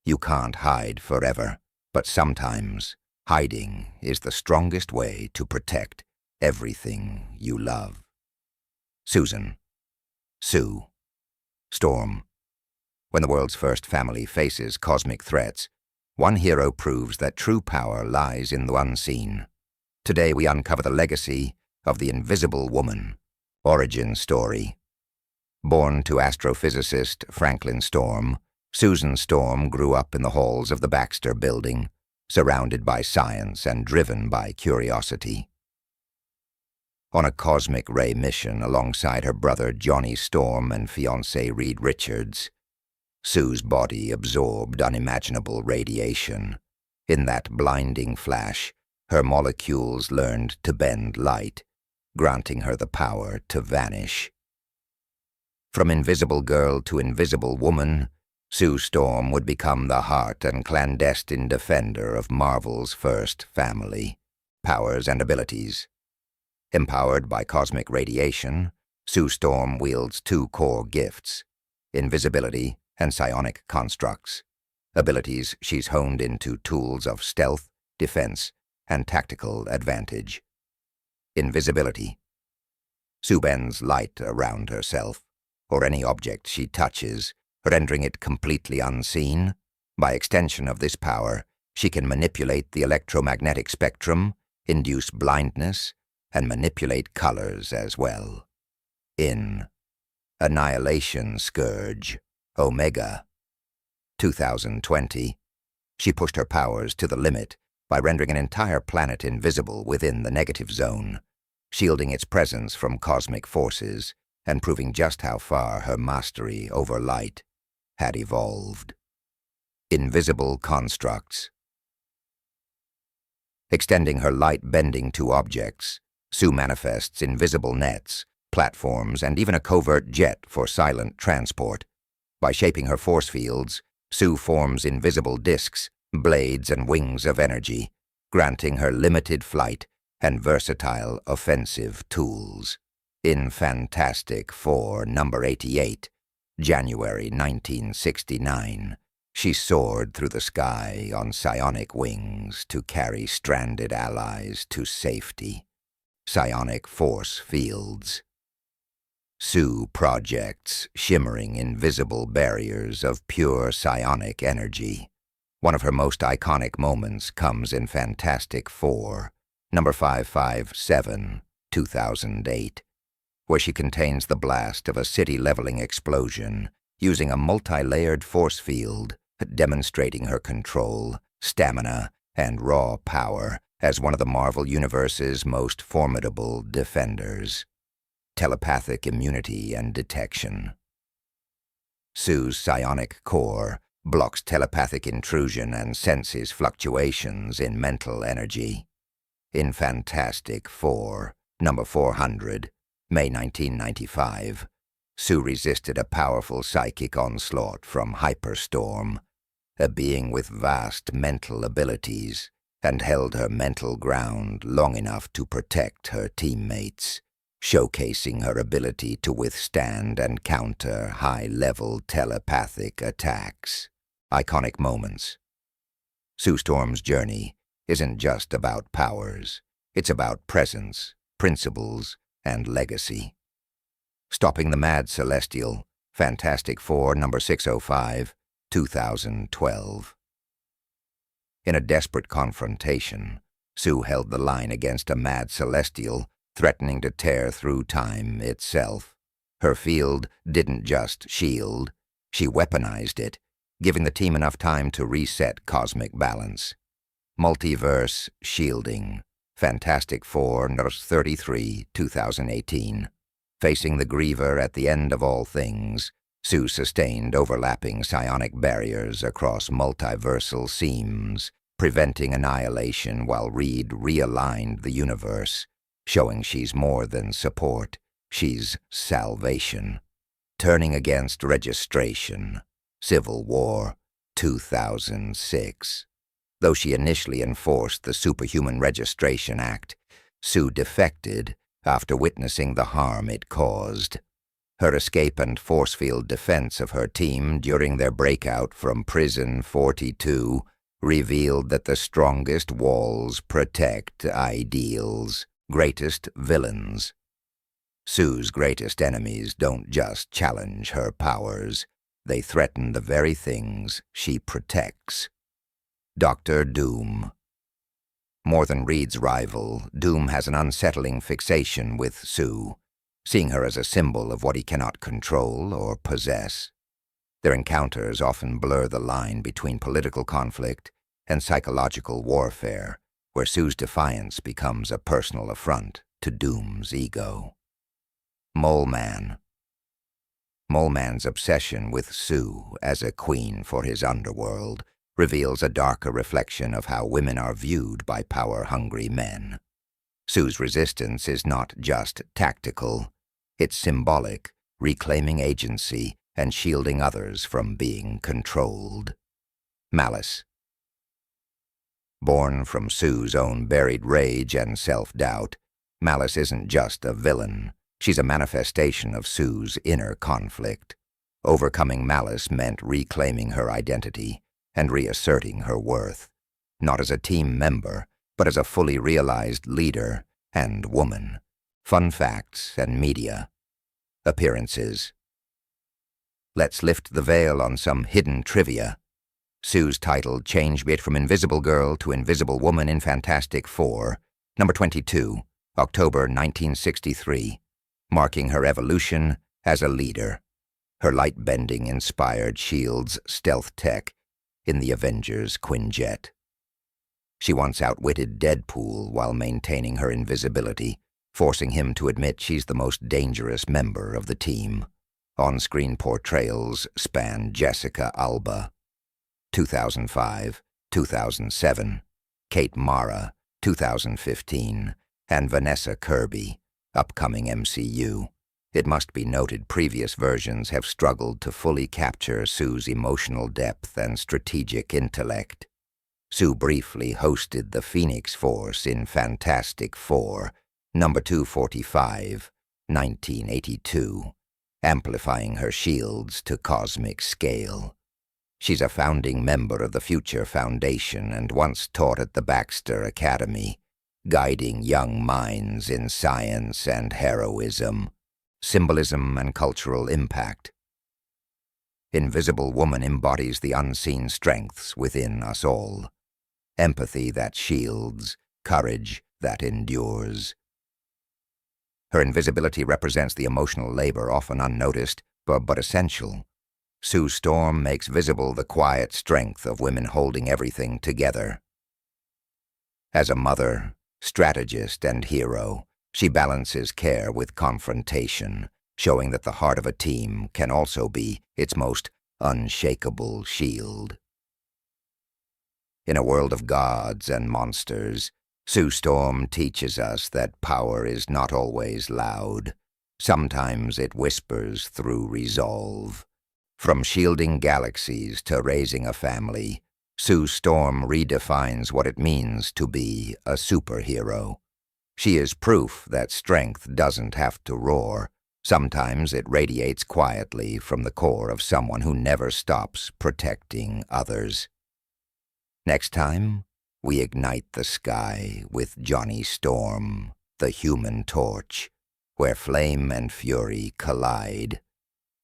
You can't hide forever, but sometimes hiding is the strongest way to protect everything you love. Susan. Sue. Storm. When the world's first family faces cosmic threats, one hero proves that true power lies in the unseen. Today we uncover the legacy of the Invisible Woman. Origin story. Born to astrophysicist Franklin Storm, Susan Storm grew up in the halls of the Baxter Building, surrounded by science and driven by curiosity. On a cosmic ray mission alongside her brother Johnny Storm and fiancé Reed Richards, Sue's body absorbed unimaginable radiation. In that blinding flash, her molecules learned to bend light, granting her the power to vanish. From invisible girl to invisible woman, Sue Storm would become the heart and clandestine defender of Marvel's first family. Powers and abilities. Empowered by cosmic radiation, Sue Storm wields two core gifts: invisibility and psionic constructs, abilities she's honed into tools of stealth, defense, and tactical advantage. Invisibility. Sue bends light around herself, or any object she touches, rendering it completely unseen. By extension of this power, she can manipulate the electromagnetic spectrum, induce blindness, and manipulate colors as well. In Annihilation Scourge, Omega. 2020, she pushed her powers to the limit by rendering an entire planet invisible within the negative zone, shielding its presence from cosmic forces and proving just how far her mastery over light had evolved. Invisible constructs. Extending her light bending to objects, Sue manifests invisible nets, platforms, and even a covert jet for silent transport. By shaping her force fields, Sue forms invisible discs, blades, and wings of energy, granting her limited flight and versatile offensive tools. In Fantastic Four number 88, January 1969, she soared through the sky on psionic wings to carry stranded allies to safety. Psionic force fields. Sue projects shimmering invisible barriers of pure psionic energy. One of her most iconic moments comes in Fantastic Four, number 557, 2008, where she contains the blast of a city-leveling explosion using a multi-layered force field, demonstrating her control, stamina, and raw power as one of the Marvel Universe's most formidable defenders. Telepathic immunity and detection. Sue's psionic core blocks telepathic intrusion and senses fluctuations in mental energy. In Fantastic Four, number 400, May 1995, Sue resisted a powerful psychic onslaught from Hyperstorm, a being with vast mental abilities, and held her mental ground long enough to protect her teammates, showcasing her ability to withstand and counter high-level telepathic attacks. Iconic moments. Sue Storm's journey isn't just about powers. It's about presence, principles, and legacy. Stopping the Mad Celestial, Fantastic Four number 605, 2012. In a desperate confrontation, Sue held the line against a Mad Celestial threatening to tear through time itself. Her field didn't just shield, she weaponized it, giving the team enough time to reset cosmic balance. Multiverse shielding. Fantastic Four, Nurse 33, 2018. Facing the Griever at the end of all things, Sue sustained overlapping psionic barriers across multiversal seams, preventing annihilation while Reed realigned the universe, showing she's more than support, she's salvation. Turning against registration. Civil War, 2006. Though she initially enforced the Superhuman Registration Act, Sue defected after witnessing the harm it caused. Her escape and force field defense of her team during their breakout from Prison 42 revealed that the strongest walls protect ideals, greatest villains. Sue's greatest enemies don't just challenge her powers, they threaten the very things she protects. Dr. Doom. More than Reed's rival, Doom has an unsettling fixation with Sue, seeing her as a symbol of what he cannot control or possess. Their encounters often blur the line between political conflict and psychological warfare, where Sue's defiance becomes a personal affront to Doom's ego. Mole Man. Mole Man's obsession with Sue as a queen for his underworld reveals a darker reflection of how women are viewed by power-hungry men. Sue's resistance is not just tactical, it's symbolic, reclaiming agency and shielding others from being controlled. Malice. Born from Sue's own buried rage and self-doubt, Malice isn't just a villain. She's a manifestation of Sue's inner conflict. Overcoming Malice meant reclaiming her identity and reasserting her worth, not as a team member, but as a fully realized leader and woman. Fun facts and media. Appearances. Let's lift the veil on some hidden trivia. Sue's title changed bit from Invisible Girl to Invisible Woman in Fantastic Four, number 22, October 1963, marking her evolution as a leader. Her light-bending inspired Shield's stealth tech in the Avengers Quinjet. She once outwitted Deadpool while maintaining her invisibility, forcing him to admit she's the most dangerous member of the team. On-screen portrayals span Jessica Alba, 2005, 2007, Kate Mara, 2015, and Vanessa Kirby, upcoming MCU. It must be noted previous versions have struggled to fully capture Sue's emotional depth and strategic intellect. Sue briefly hosted the Phoenix Force in Fantastic Four, number 245, 1982, amplifying her shields to cosmic scale. She's a founding member of the Future Foundation and once taught at the Baxter Academy, guiding young minds in science and heroism, symbolism and cultural impact. Invisible Woman embodies the unseen strengths within us all. Empathy that shields, courage that endures. Her invisibility represents the emotional labor often unnoticed, but essential. Sue Storm makes visible the quiet strength of women holding everything together. As a mother, strategist, and hero, she balances care with confrontation, showing that the heart of a team can also be its most unshakable shield. In a world of gods and monsters, Sue Storm teaches us that power is not always loud. Sometimes it whispers through resolve. From shielding galaxies to raising a family, Sue Storm redefines what it means to be a superhero. She is proof that strength doesn't have to roar. Sometimes it radiates quietly from the core of someone who never stops protecting others. Next time, we ignite the sky with Johnny Storm, the Human Torch, where flame and fury collide.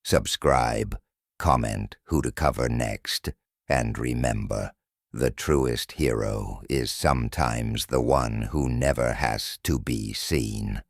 Subscribe, comment who to cover next, and remember, the truest hero is sometimes the one who never has to be seen.